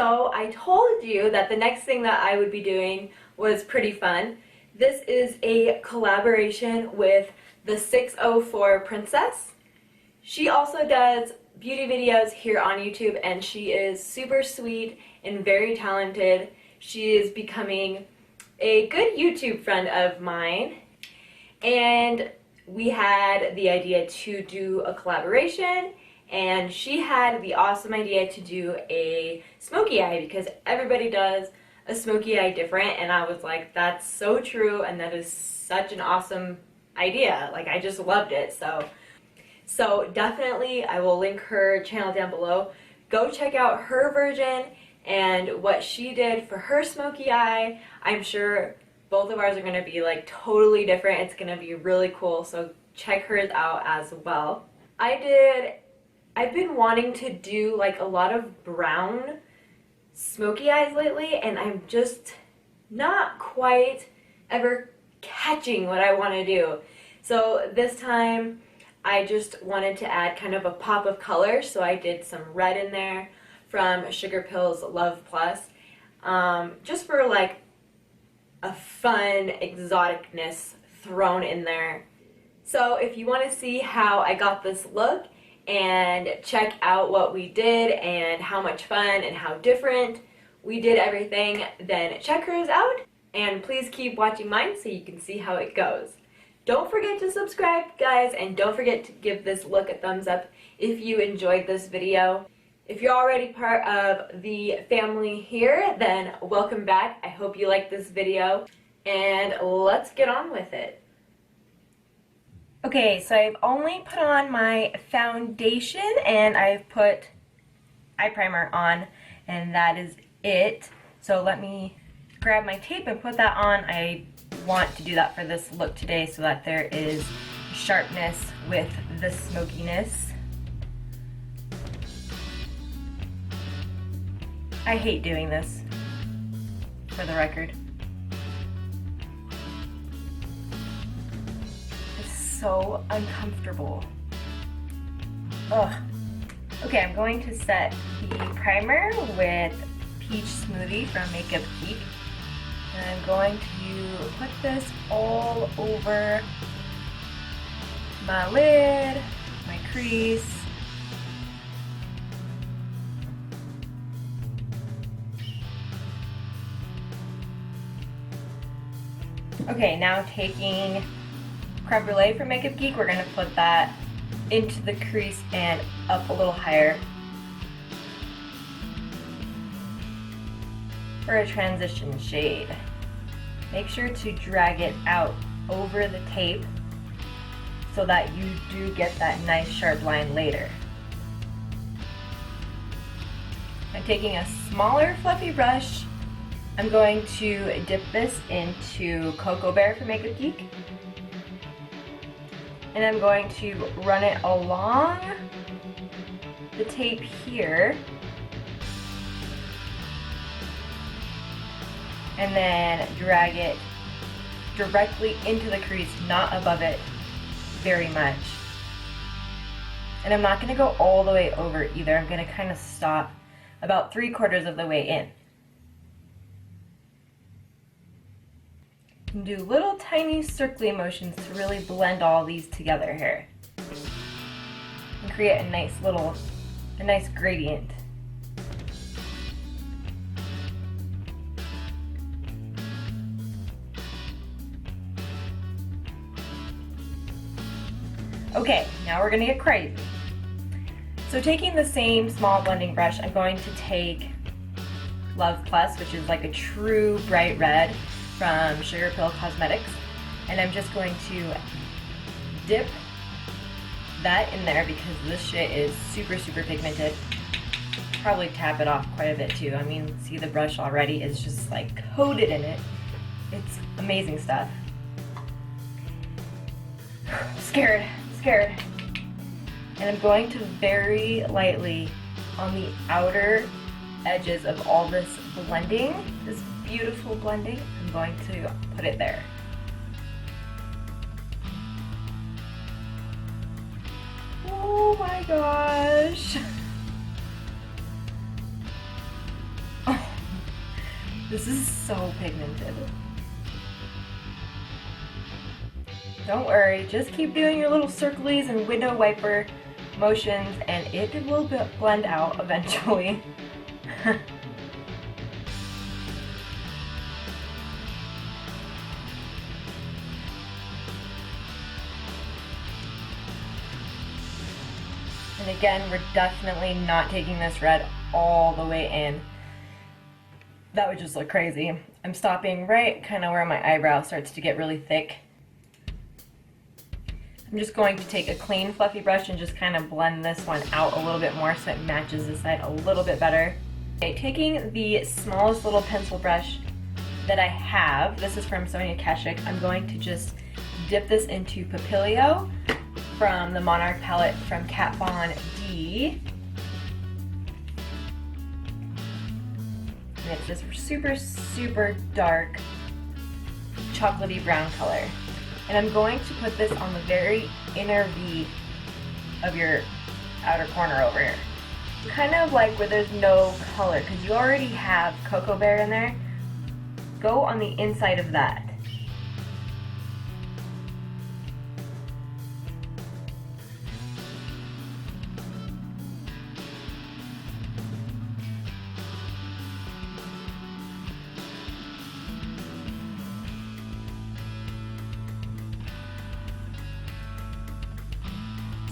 So I told you that the next thing that I would be doing was pretty fun. This is a collaboration with the 604 Princess. She also does beauty videos here on YouTube, and she is super sweet and very talented. She is becoming a good YouTube friend of mine, and we had the idea to do a collaboration, and she had the awesome idea to do a Smokey Eye because everybody does a Smokey Eye different, and I was like, that's so true, and that is such an awesome idea. Like, I just loved it. So definitely I will link her channel down below. Go check out her version and what she did for her Smokey Eye. I'm sure both of ours are going to be like totally different. It's going to be really cool, so check hers out as well. I've been wanting to do like a lot of brown Smokey eyes lately, and I'm just not quite ever catching what I want to do. So this time I just wanted to add kind of a pop of color, so I did some red in there from Sugar Pill's Love Plus, just for like a fun exoticness thrown in there. So if you want to see how I got this look and check out what we did and how much fun and how different we did everything, then check hers out, and please keep watching mine so you can see how it goes. Don't forget to subscribe, guys, and don't forget to give this look a thumbs up if you enjoyed this video. If you're already part of the family here, then welcome back. I hope you liked this video, and let's get on with it. Okay, so I've only put on my foundation and I've put eye primer on, and that is it. So let me grab my tape and put that on. I want to do that for this look today so that there is sharpness with the smokiness. I hate doing this, for the record. It's so uncomfortable. Ugh. Okay, I'm going to set the primer with Peach Smoothie from Makeup Geek. And I'm going to put this all over my lid, my crease. Okay, now taking Creme Brulee from Makeup Geek, we're going to put that into the crease and up a little higher for a transition shade. Make sure to drag it out over the tape so that you do get that nice sharp line later. I'm taking a smaller fluffy brush. I'm going to dip this into Cocoa Bear from Makeup Geek, and I'm going to run it along the tape here, and then drag it directly into the crease, not above it very much. And I'm not going to go all the way over either. I'm going to kind of stop about 3/4 of the way in. And do little tiny circly motions to really blend all these together here and create a nice gradient. Okay, now we're gonna get crazy. So taking the same small blending brush, I'm going to take Love Plus, which is like a true bright red from Sugar Pill Cosmetics, and I'm just going to dip that in there because this shit is super pigmented. Probably tap it off quite a bit too. I mean, see the brush already is just like coated in it. It's amazing stuff. Scared. And I'm going to very lightly on the outer edges of all this blending, this beautiful blending, I'm going to put it there. Oh my gosh. This is so pigmented. Don't worry, just keep doing your little circlies and window wiper motions and it will blend out eventually. And again, we're definitely not taking this red all the way in. That would just look crazy. I'm stopping right kind of where my eyebrow starts to get really thick. I'm just going to take a clean fluffy brush and just kind of blend this one out a little bit more so it matches this side a little bit better. Okay, taking the smallest little pencil brush that I have, this is from Sonia Kashuk, I'm going to just dip this into Papilio from the Monarch palette from Kat Von D. And it's this super, super dark chocolatey brown color. And I'm going to put this on the very inner V of your outer corner over here. Kind of like where there's no color, because you already have Cocoa Bear in there. Go on the inside of that.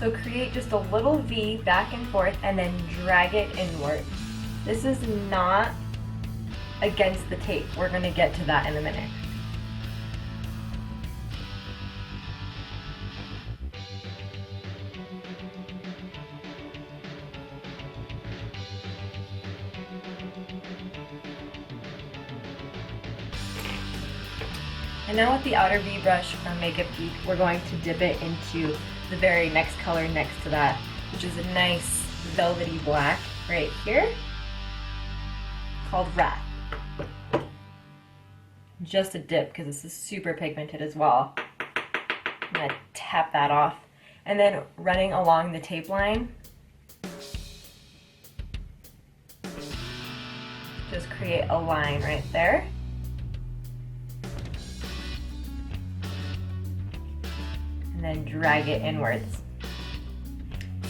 So create just a little V back and forth and then drag it inward. This is not against the tape. We're going to get to that in a minute. And now with the outer V brush from Makeup Geek, we're going to dip it into the very next color next to that, which is a nice velvety black right here, called Wrath. Just a dip, because this is super pigmented as well. I'm going to tap that off. And then running along the tape line, just create a line right there. And then drag it inwards.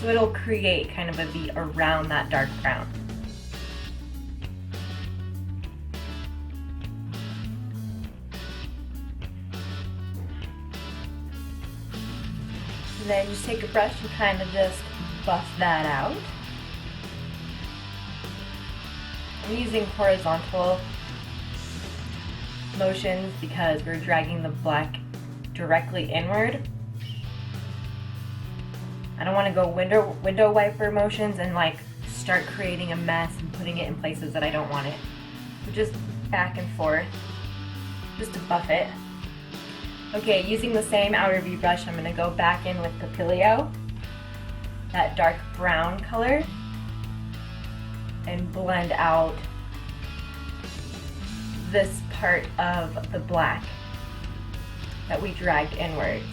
So it'll create kind of a V around that dark brown. And then just take a brush and kind of just buff that out. I'm using horizontal motions because we're dragging the black directly inward. I don't want to go window wiper motions and like start creating a mess and putting it in places that I don't want it. So just back and forth, just to buff it. Okay, using the same outer V brush, I'm going to go back in with Papilio, that dark brown color, and blend out this part of the black that we dragged inwards.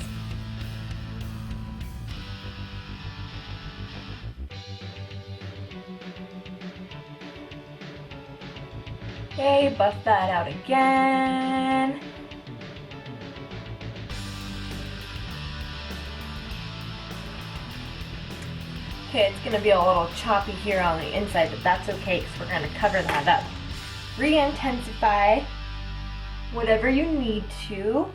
Okay, buff that out again. Okay, it's going to be a little choppy here on the inside, but that's okay because we're going to cover that up. Re-intensify whatever you need to.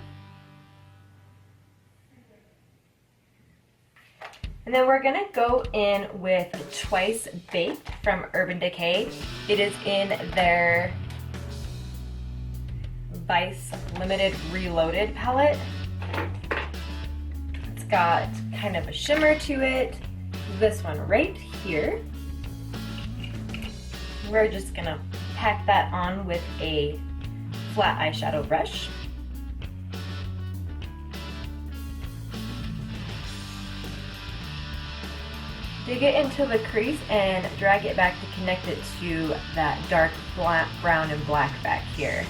And then we're going to go in with Twice Baked from Urban Decay. It is in their Vice Limited Reloaded palette. It's got kind of a shimmer to it. This one right here. We're just going to pack that on with a flat eyeshadow brush. Dig it into the crease and drag it back to connect it to that dark brown and black back here.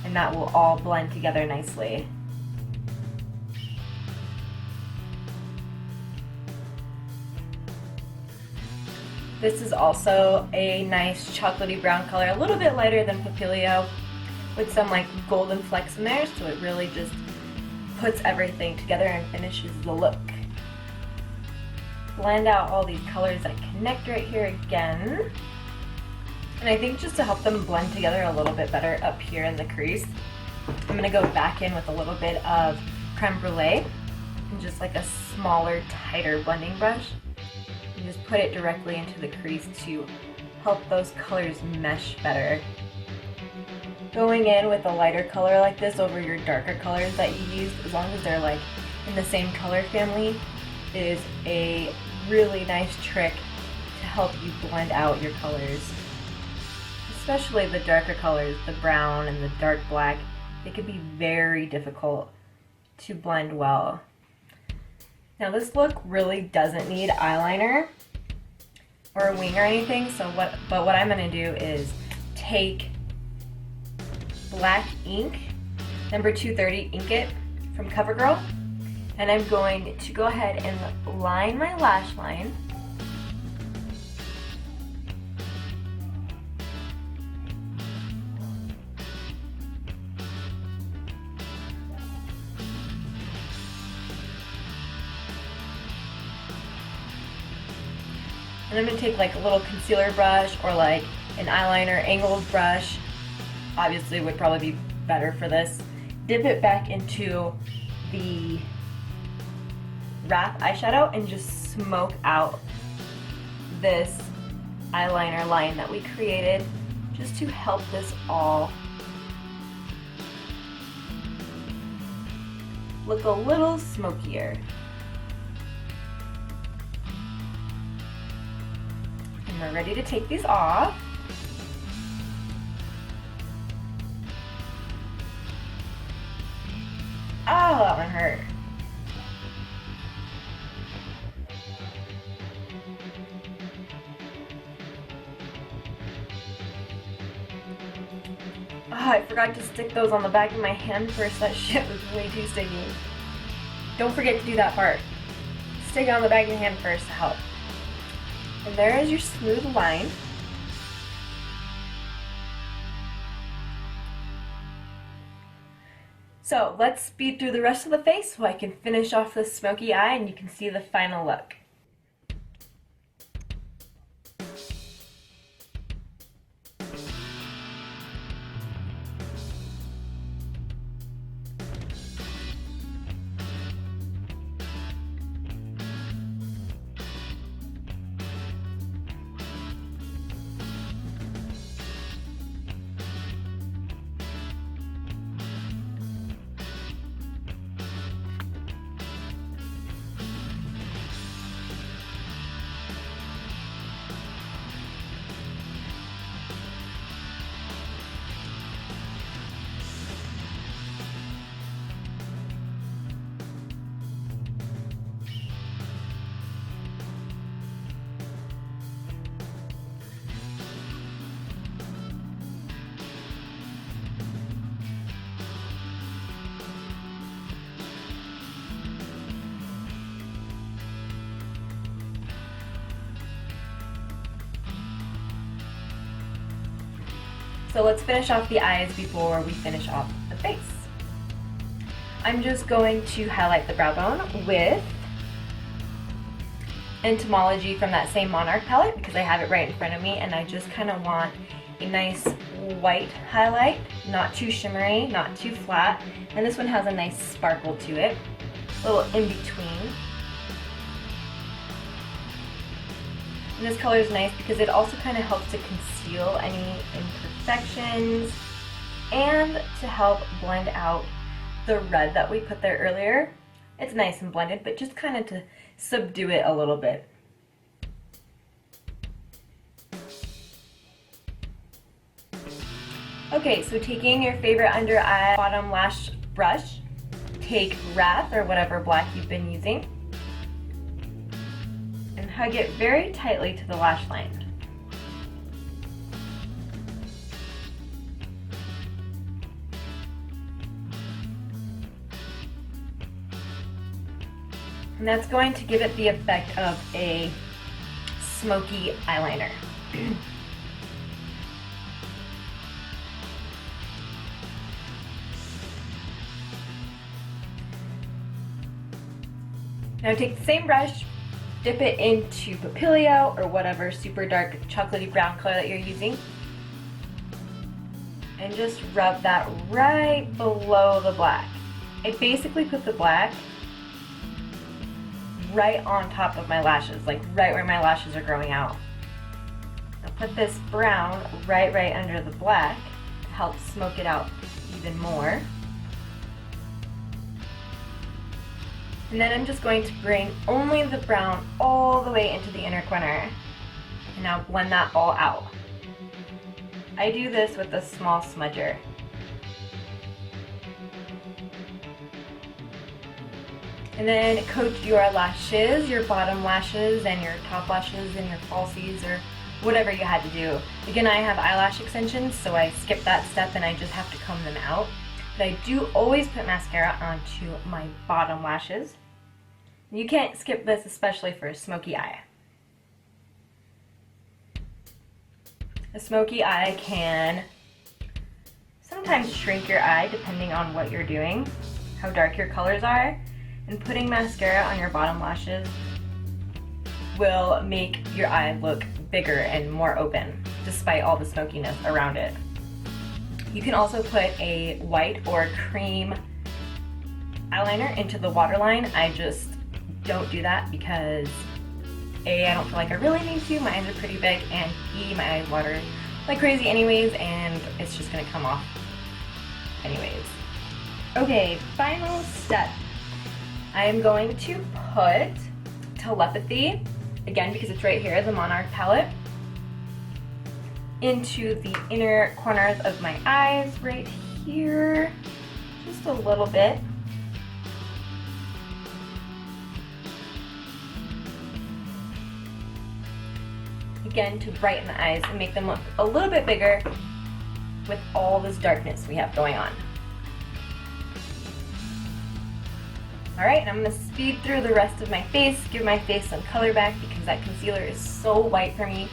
And that will all blend together nicely. This is also a nice chocolatey brown color, a little bit lighter than Papilio, with some like golden flecks in there, so it really just puts everything together and finishes the look. Blend out all these colors that connect right here again. And I think just to help them blend together a little bit better up here in the crease, I'm going to go back in with a little bit of creme brulee and just like a smaller, tighter blending brush. And just put it directly into the crease to help those colors mesh better. Going in with a lighter color like this over your darker colors that you used, as long as they're like in the same color family, is a really nice trick to help you blend out your colors. Especially the darker colors, the brown and the dark black, they can be very difficult to blend well. Now this look really doesn't need eyeliner or a wing or anything, but what I'm going to do is take black ink, number 230 Ink It from CoverGirl, and I'm going to go ahead and line my lash line. And I'm going to take like a little concealer brush or like an eyeliner angled brush, obviously would probably be better for this. Dip it back into the wrap eyeshadow and just smoke out this eyeliner line that we created just to help this all look a little smokier. And we're ready to take these off. Oh, that one hurt. Oh, I forgot to stick those on the back of my hand first. That shit was way too sticky. Don't forget to do that part. Stick it on the back of your hand first to help. And there is your smooth line. So let's speed through the rest of the face so I can finish off this smoky eye and you can see the final look. So let's finish off the eyes before we finish off the face. I'm just going to highlight the brow bone with Entomology from that same Monarch palette because I have it right in front of me and I just kind of want a nice white highlight, not too shimmery, not too flat, and this one has a nice sparkle to it, a little in between. And this color is nice because it also kind of helps to conceal any imperfections and to help blend out the red that we put there earlier. It's nice and blended, but just kind of to subdue it a little bit. Okay, so taking your favorite under eye bottom lash brush, take Wrath or whatever black you've been using, and hug it very tightly to the lash line. And that's going to give it the effect of a smoky eyeliner. Now take the same brush, dip it into Papilio or whatever super dark chocolatey brown color that you're using, and just rub that right below the black. I basically put the black right on top of my lashes, like right where my lashes are growing out. I'll put this brown right under the black to help smoke it out even more. And then I'm just going to bring only the brown all the way into the inner corner. And now blend that all out. I do this with a small smudger. And then coat your lashes, your bottom lashes and your top lashes and your falsies or whatever you had to do. Again, I have eyelash extensions, so I skip that step and I just have to comb them out. But I do always put mascara onto my bottom lashes. You can't skip this, especially for a smoky eye. A smoky eye can sometimes shrink your eye depending on what you're doing, how dark your colors are, and putting mascara on your bottom lashes will make your eye look bigger and more open despite all the smokiness around it. You can also put a white or cream eyeliner into the waterline. I just don't do that because A, I don't feel like I really need to, my eyes are pretty big, and B, my eyes water like crazy anyways, and it's just gonna come off anyways. Okay, final step. I'm going to put Telepathy, again because it's right here, the Monarch palette, into the inner corners of my eyes right here, just a little bit. Again, to brighten the eyes and make them look a little bit bigger with all this darkness we have going on. Alright, I'm going to speed through the rest of my face, give my face some color back because that concealer is so white for me.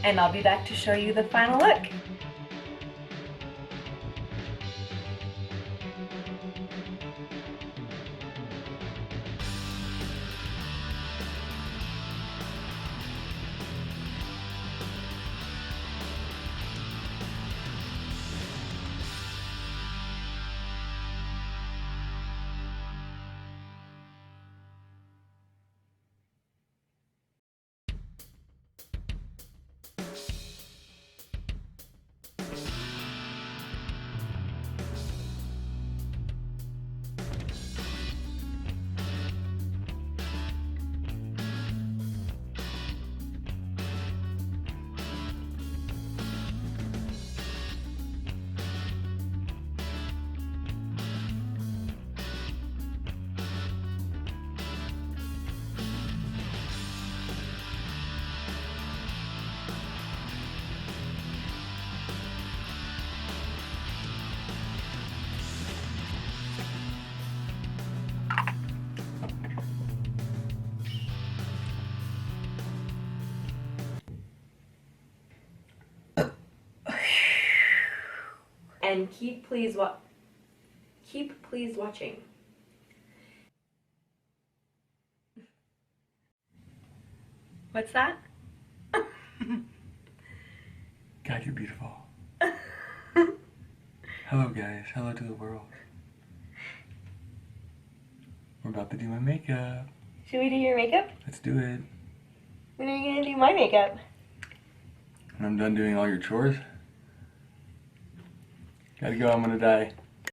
And I'll be back to show you the final look. And keep please watching. What's that? God, you're beautiful. Hello guys, hello to the world. We're about to do my makeup. Should we do your makeup? Let's do it. When are you gonna do my makeup? When I'm done doing all your chores. Gotta go, I'm gonna die.